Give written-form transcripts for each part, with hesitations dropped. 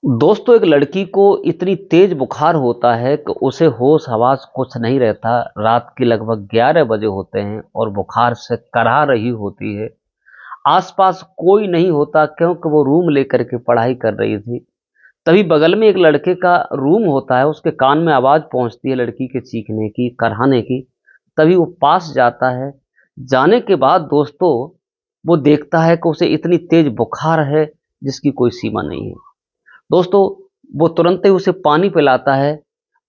दोस्तों, एक लड़की को इतनी तेज बुखार होता है कि उसे होश हवास कुछ नहीं रहता। रात के लगभग 11 बजे होते हैं और बुखार से कराह रही होती है। आसपास कोई नहीं होता क्योंकि वो रूम लेकर के पढ़ाई कर रही थी। तभी बगल में एक लड़के का रूम होता है, उसके कान में आवाज़ पहुंचती है लड़की के चीखने की, कराहने की। तभी वो पास जाता है। जाने के बाद दोस्तों, वो देखता है कि उसे इतनी तेज बुखार है जिसकी कोई सीमा नहीं है। दोस्तों, वो तुरंत ही उसे पानी पिलाता है।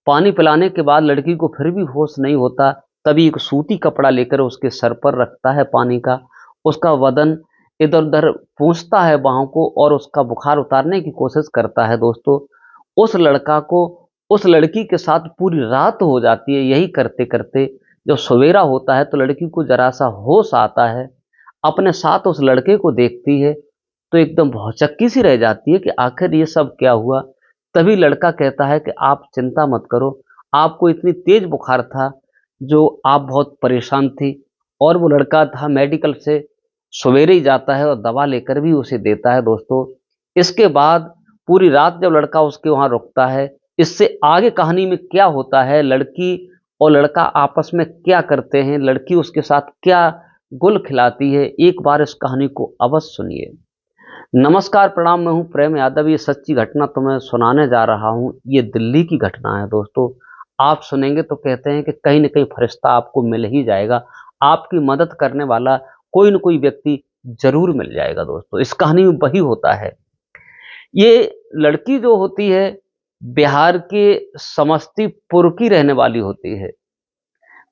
पानी पिलाने के बाद लड़की को फिर भी होश नहीं होता। तभी एक सूती कपड़ा लेकर उसके सर पर रखता है पानी का। उसका बदन इधर-उधर पोंछता है बाहों को और उसका बुखार उतारने की कोशिश करता है दोस्तों। उस लड़का को उस लड़की के साथ पूरी रात हो जाती है यही करते-करते। जब सवेरा होता है तो लड़की को ज़रा-सा होश आता है। अपने साथ उस लड़के को देखती है तो एकदम भौचक्की सी रह जाती है कि आखिर ये सब क्या हुआ? तभी लड़का कहता है कि आप चिंता मत करो, आपको इतनी तेज बुखार था, जो आप बहुत परेशान थी। और वो लड़का था मेडिकल से सवेरे ही जाता है और दवा लेकर भी उसे देता है दोस्तों। इसके बाद पूरी रात जब लड़का उसके वहाँ रुकता है, इससे आगे कहानी में क्या होता है, लड़की और लड़का आपस में क्या करते हैं, लड़की उसके साथ क्या गुल खिलाती है, एक बार इस कहानी को अवश्य सुनिए। नमस्कार, प्रणाम, मैं हूँ प्रेम यादव। ये सच्ची घटना तुम्हें सुनाने जा रहा हूँ। ये दिल्ली की घटना है दोस्तों। आप सुनेंगे तो कहते हैं कि कहीं न कहीं फरिश्ता आपको मिल ही जाएगा। आपकी मदद करने वाला कोई न कोई व्यक्ति ज़रूर मिल जाएगा दोस्तों। इस कहानी में वही होता है। ये लड़की जो होती है, बिहार के समस्तीपुर की रहने वाली होती है।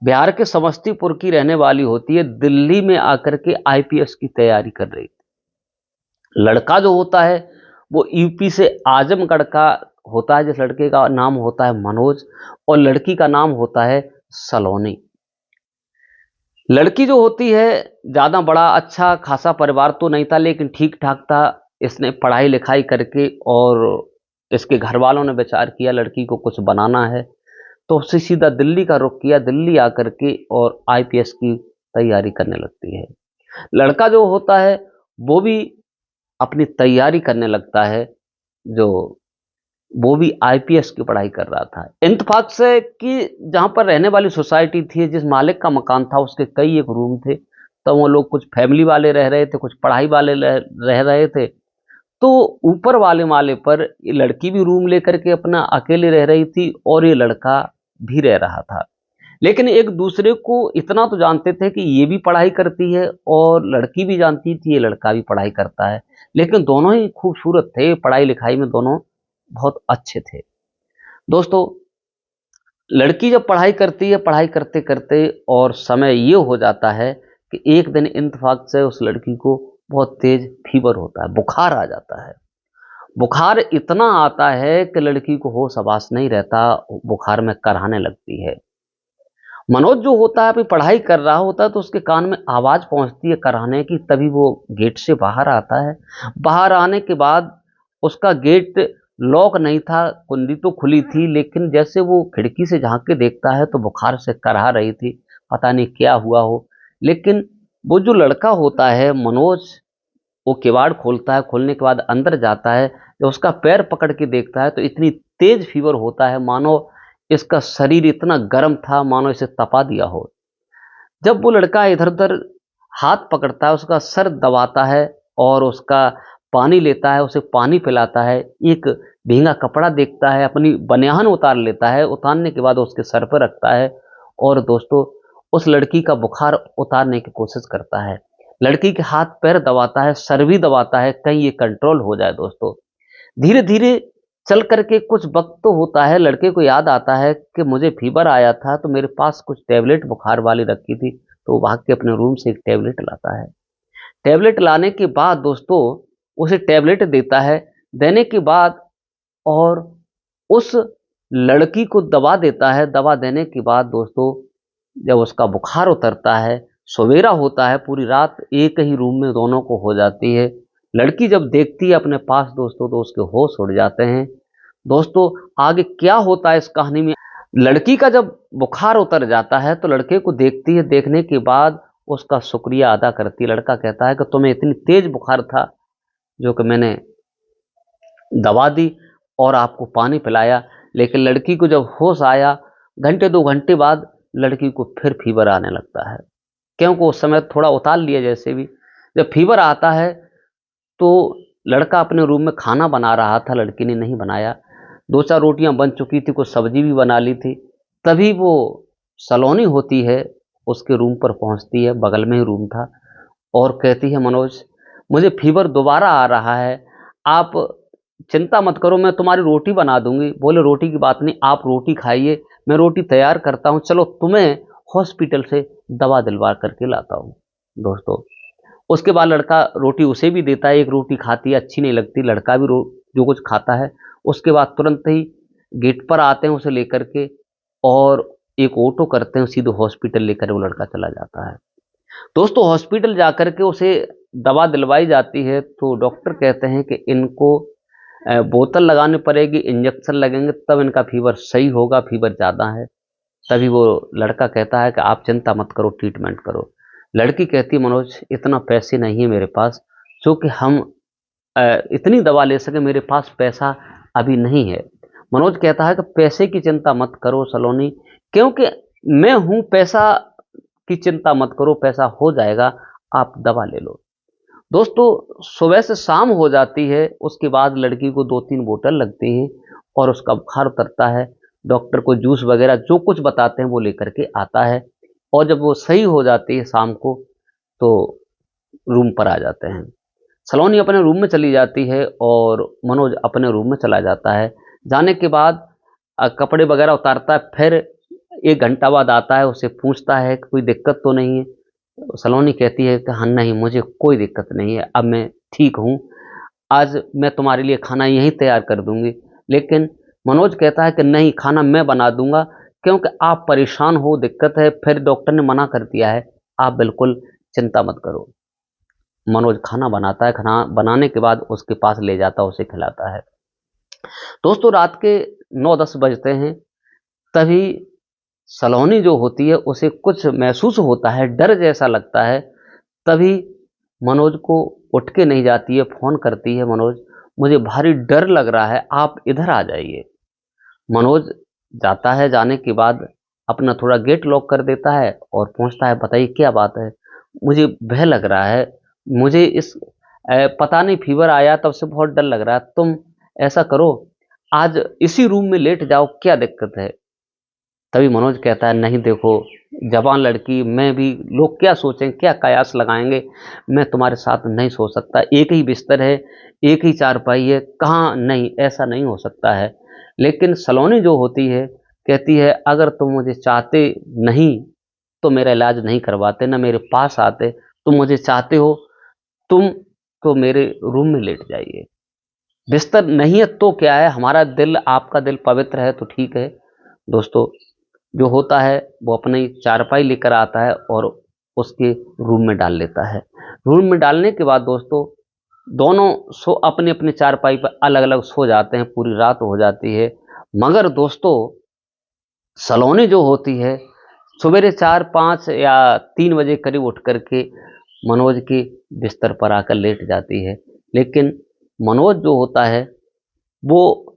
बिहार के समस्तीपुर की रहने वाली होती है, दिल्ली में आकर के आईपीएस की तैयारी कर रही थी। लड़का जो होता है वो यूपी से आजमगढ़ का होता है। जिस लड़के का नाम होता है मनोज और लड़की का नाम होता है सलोनी। लड़की जो होती है, ज़्यादा बड़ा अच्छा खासा परिवार तो नहीं था लेकिन ठीक ठाक था। इसने पढ़ाई लिखाई करके और इसके घर वालों ने विचार किया लड़की को कुछ बनाना है, तो उससे सीधा दिल्ली का रुख किया। दिल्ली आकर के और आईपीएस की तैयारी करने लगती है। लड़का जो होता है वो भी अपनी तैयारी करने लगता है, जो वो भी आईपीएस की पढ़ाई कर रहा था। इत्तेफ़ाक से कि जहाँ पर रहने वाली सोसाइटी थी, जिस मालिक का मकान था, उसके कई एक रूम थे। तो वो लोग कुछ फैमिली वाले रह रहे थे, कुछ पढ़ाई वाले रह रहे थे। तो ऊपर वाले माले पर ये लड़की भी रूम लेकर के अपना अकेले रह रही थी और ये लड़का भी रह रहा था। लेकिन एक दूसरे को इतना तो जानते थे कि ये भी पढ़ाई करती है और लड़की भी जानती थी ये लड़का भी पढ़ाई करता है। लेकिन दोनों ही खूबसूरत थे, पढ़ाई लिखाई में दोनों बहुत अच्छे थे। दोस्तों, लड़की जब पढ़ाई करती है, पढ़ाई करते करते और समय ये हो जाता है कि एक दिन इत्तेफाक से उस लड़की को बहुत तेज फीवर होता है, बुखार आ जाता है। बुखार इतना आता है कि लड़की को होश हवास नहीं रहता, बुखार में कराहने लगती है। मनोज जो होता है अभी पढ़ाई कर रहा होता है तो उसके कान में आवाज़ पहुँचती है कराहने की। तभी वो गेट से बाहर आता है। बाहर आने के बाद उसका गेट लॉक नहीं था, कुंडी तो खुली थी, लेकिन जैसे वो खिड़की से झाँक के देखता है तो बुखार से कराह रही थी। पता नहीं क्या हुआ हो। लेकिन वो जो लड़का होता है मनोज, वो किवाड़ खोलता है, खोलने के बाद अंदर जाता है। जब उसका पैर पकड़ के देखता है तो इतनी तेज़ फ़ीवर होता है मानो इसका शरीर इतना गर्म था मानो इसे तपा दिया हो। जब वो लड़का इधर-उधर हाथ पकड़ता है, उसका सर दबाता है और उसका पानी लेता है, उसे पानी पिलाता है, एक भींगा कपड़ा देखता है, अपनी बनियान उतार लेता है, उतारने के बाद उसके सर पे रखता है और दोस्तों उस लड़की का बुखार उतारने की कोशिश करता है। लड़की के हाथ-पैर दबाता है, सर भी दबाता है, कहीं ये कंट्रोल हो जाए दोस्तों। धीरे-धीरे चल कर के कुछ वक़्त तो होता है, लड़के को याद आता है कि मुझे फ़ीवर आया था तो मेरे पास कुछ टैबलेट बुखार वाली रखी थी, तो वो भाग के अपने रूम से एक टैबलेट लाता है। टैबलेट लाने के बाद दोस्तों उसे टैबलेट देता है, देने के बाद और उस लड़की को दवा देता है। दवा देने के बाद दोस्तों जब उसका बुखार उतरता है, सवेरा होता है, पूरी रात एक ही रूम में दोनों को हो जाती है। लड़की जब देखती है अपने पास दोस्तों तो उसके होश उड़ जाते हैं। दोस्तों, आगे क्या होता है इस कहानी में? लड़की का जब बुखार उतर जाता है तो लड़के को देखती है, देखने के बाद उसका शुक्रिया अदा करती है। लड़का कहता है कि तुम्हें इतनी तेज बुखार था जो कि मैंने दवा दी, और आपको पानी पिलाया, लेकिन लड़की को जब होश आया, घंटे 2 घंटे बाद लड़की को फिर फीवर आने लगता है, क्योंकि उस समय थोड़ा उतार लिया जैसे भी। जब फीवर आता है तो लड़का अपने रूम में खाना बना रहा था, लड़की ने नहीं बनाया। 2-4 रोटियां बन चुकी थी, कुछ सब्जी भी बना ली थी। तभी वो सलोनी होती है, उसके रूम पर पहुंचती है, बगल में ही रूम था, और कहती है, मनोज मुझे फीवर दोबारा आ रहा है, आप चिंता मत करो, मैं तुम्हारी रोटी बना दूंगी। बोले रोटी की बात नहीं, आप रोटी खाइए, मैं रोटी तैयार करता हूँ, चलो तुम्हें हॉस्पिटल से दवा दिलवा करके लाता हूँ। दोस्तों, उसके बाद लड़का रोटी उसे भी देता है, एक रोटी खाती है, अच्छी नहीं लगती, लड़का भी जो कुछ खाता है। उसके बाद तुरंत ही गेट पर आते हैं उसे लेकर के, और एक ऑटो करते हैं, सीधे हॉस्पिटल लेकर वो लड़का चला जाता है। दोस्तों, हॉस्पिटल जाकर के उसे दवा दिलवाई जाती है, तो डॉक्टर कहते हैं कि इनको बोतल लगानी पड़ेगी, इंजेक्शन लगेंगे, तब इनका फीवर सही होगा, फीवर ज़्यादा है। तभी वो लड़का कहता है कि आप चिंता मत करो, ट्रीटमेंट करो। लड़की कहती है, मनोज इतना पैसे नहीं है मेरे पास, जो कि हम इतनी दवा ले सके, मेरे पास पैसा अभी नहीं है। मनोज कहता है कि पैसे की चिंता मत करो सलोनी, क्योंकि मैं हूं, पैसा की चिंता मत करो, पैसा हो जाएगा, आप दवा ले लो। दोस्तों, सुबह से शाम हो जाती है, उसके बाद लड़की को 2-3 बोतल लगती हैं और उसका बुखार उतरता है। डॉक्टर को जूस वगैरह जो कुछ बताते हैं वो लेकर के आता है, और जब वो सही हो जाती है शाम को, तो रूम पर आ जाते हैं। सलोनी अपने रूम में चली जाती है और मनोज अपने रूम में चला जाता है। जाने के बाद कपड़े वगैरह उतारता है, फिर 1 घंटा बाद आता है, उससे पूछता है कि कोई दिक्कत तो नहीं है। सलोनी कहती है कि हाँ, नहीं मुझे कोई दिक्कत नहीं है, अब मैं ठीक हूँ, आज मैं तुम्हारे लिए खाना यहीं तैयार कर दूंगी। लेकिन मनोज कहता है कि नहीं, खाना मैं बना दूंगा, क्योंकि आप परेशान हो, दिक्कत है, फिर डॉक्टर ने मना कर दिया है, आप बिल्कुल चिंता मत करो। मनोज खाना बनाता है, खाना बनाने के बाद उसके पास ले जाता है, उसे खिलाता है। दोस्तों, रात के 9-10 बजते हैं, तभी सलोनी जो होती है उसे कुछ महसूस होता है, डर जैसा लगता है। तभी मनोज को उठ के नहीं जाती है, फोन करती है, मनोज मुझे भारी डर लग रहा है, आप इधर आ जाइए। मनोज जाता है, जाने के बाद अपना थोड़ा गेट लॉक कर देता है और पूछता है, बताइए क्या बात है। मुझे भय लग रहा है, मुझे पता नहीं फीवर आया तब से बहुत डर लग रहा है, तुम ऐसा करो, आज इसी रूम में लेट जाओ, क्या दिक्कत है। तभी मनोज कहता है, नहीं देखो, जवान लड़की, मैं भी, लोग क्या सोचें, क्या कयास लगाएंगे, मैं तुम्हारे साथ नहीं सो सकता, एक ही बिस्तर है, एक ही चारपाई है, कहाँ, नहीं ऐसा नहीं हो सकता है। लेकिन सलोनी जो होती है कहती है, अगर तुम मुझे चाहते नहीं तो मेरा इलाज नहीं करवाते, ना मेरे पास आते, तुम मुझे चाहते हो, तुम तो मेरे रूम में लेट जाइए, बिस्तर नहीं है तो क्या है, हमारा दिल, आपका दिल पवित्र है तो ठीक है। दोस्तों, जो होता है वो अपनी चारपाई लेकर आता है और उसके रूम में डाल लेता है। रूम में डालने के बाद दोस्तों, दोनों अपने अपने चारपाई पर अलग अलग सो जाते हैं, पूरी रात हो जाती है। मगर दोस्तों, सलोनी जो होती है सवेरे 4-5 या 3 बजे करीब उठ करके मनोज के बिस्तर पर आकर लेट जाती है। लेकिन मनोज जो होता है, वो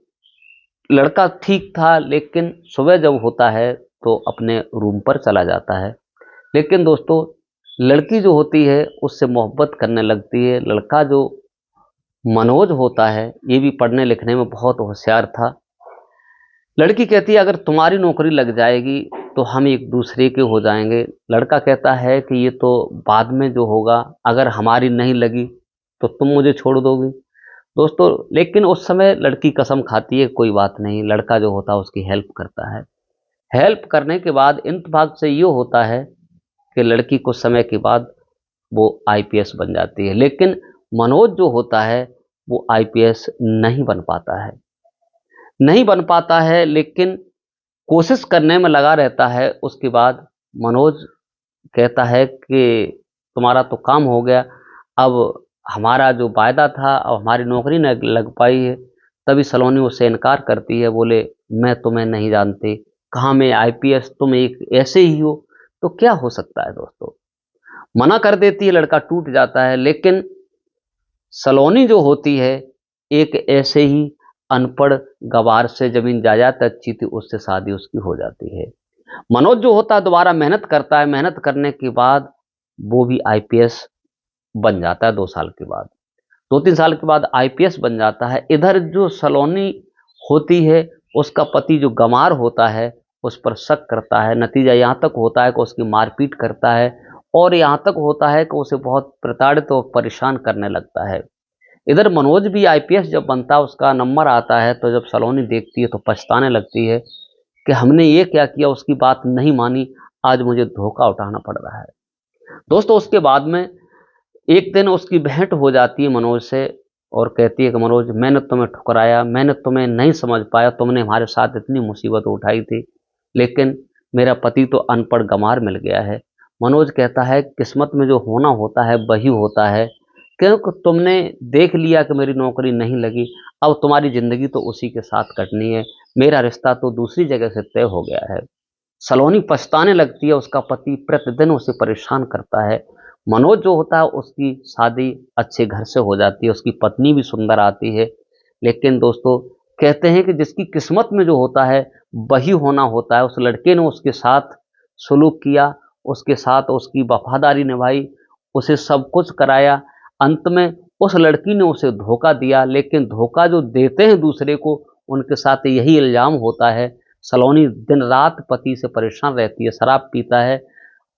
लड़का ठीक था, लेकिन सुबह जब होता है तो अपने रूम पर चला जाता है। लेकिन दोस्तों, लड़की जो होती है उससे मोहब्बत करने लगती है। लड़का जो मनोज होता है, ये भी पढ़ने लिखने में बहुत होशियार था। लड़की कहती है, अगर तुम्हारी नौकरी लग जाएगी तो हम एक दूसरे के हो जाएंगे। लड़का कहता है कि ये तो बाद में जो होगा, अगर हमारी नहीं लगी तो तुम मुझे छोड़ दोगी। दोस्तों, लेकिन उस समय लड़की कसम खाती है, कोई बात नहीं, लड़का जो होता है उसकी हेल्प करता है। हेल्प करने के बाद इंतफाक से ये होता है कि लड़की कुछ समय के बाद वो आईपीएस बन जाती है। लेकिन मनोज जो होता है वो आईपीएस नहीं बन पाता है, नहीं बन पाता है, लेकिन कोशिश करने में लगा रहता है। उसके बाद मनोज कहता है कि तुम्हारा तो काम हो गया, अब हमारा जो वायदा था, अब हमारी नौकरी न लग पाई है। तभी सलोनी उससे इनकार करती है, बोले मैं तुम्हें नहीं जानती, कहाँ मैं आईपीएस, तुम एक ऐसे ही हो, तो क्या हो सकता है। दोस्तों, मना कर देती है, लड़का टूट जाता है। लेकिन सलोनी जो होती है एक ऐसे ही अनपढ़ गवार से जमीन जायदाद अच्छी थी, उससे शादी उसकी हो जाती है। मनोज जो होता है दोबारा मेहनत करता है, मेहनत करने के बाद वो भी आईपीएस बन जाता है 2 साल के बाद। 2-3 साल के बाद आईपीएस बन जाता है। इधर जो सलोनी होती है, उसका पति जो गंवार होता है, उस पर शक करता है। नतीजा यहाँ तक होता है कि उसकी मारपीट करता है और यहाँ तक होता है कि उसे बहुत प्रताड़ित और परेशान करने लगता है। इधर मनोज भी आईपीएस जब बनता है, उसका नंबर आता है, तो जब सलोनी देखती है तो पछताने लगती है कि हमने ये क्या किया, उसकी बात नहीं मानी, आज मुझे धोखा उठाना पड़ रहा है। दोस्तों उसके बाद में एक दिन उसकी भेंट हो जाती है मनोज से और कहती है कि मनोज, मैंने तुम्हें ठुकराया, मैंने तुम्हें नहीं समझ पाया, तुमने हमारे साथ इतनी मुसीबत उठाई थी, लेकिन मेरा पति तो अनपढ़ गंवार मिल गया है। मनोज कहता है किस्मत में जो होना होता है वही होता है, क्योंकि तुमने देख लिया कि मेरी नौकरी नहीं लगी, अब तुम्हारी जिंदगी तो उसी के साथ कटनी है, मेरा रिश्ता तो दूसरी जगह से तय हो गया है। सलोनी पछताने लगती है, उसका पति प्रतिदिन उसे परेशान करता है। मनोज जो होता है उसकी शादी अच्छे घर से हो जाती है, उसकी पत्नी भी सुंदर आती है। लेकिन दोस्तों कहते हैं कि जिसकी किस्मत में जो होता है वही होना होता है। उस लड़के ने उसके साथ सुलूक किया, उसके साथ उसकी वफादारी निभाई, उसे सब कुछ कराया। अंत में उस लड़की ने उसे धोखा दिया, लेकिन धोखा जो देते हैं दूसरे को, उनके साथ यही इल्जाम होता है। सलोनी दिन रात पति से परेशान रहती है, शराब पीता है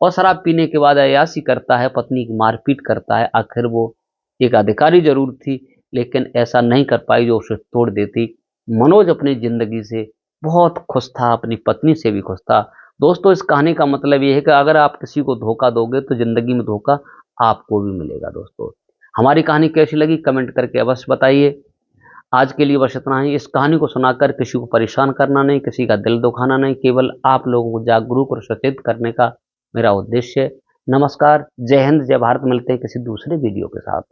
और शराब पीने के बाद अय्याशी करता है, पत्नी की मारपीट करता है। आखिर वो एक अधिकारी जरूर थी, लेकिन ऐसा नहीं कर पाई जो उसे तोड़ देती। मनोज अपनी जिंदगी से बहुत खुश था, अपनी पत्नी से भी खुश था। दोस्तों इस कहानी का मतलब ये है कि अगर आप किसी को धोखा दोगे तो जिंदगी में धोखा आपको भी मिलेगा। दोस्तों हमारी कहानी कैसी लगी कमेंट करके अवश्य बताइए। आज के लिए बस इतना ही। इस कहानी को सुनाकर किसी को परेशान करना नहीं, किसी का दिल दुखाना नहीं, केवल आप लोगों को जागरूक और सचेत करने का मेरा उद्देश्य है। नमस्कार, जय हिंद, जय भारत। मिलते हैं किसी दूसरे वीडियो के साथ।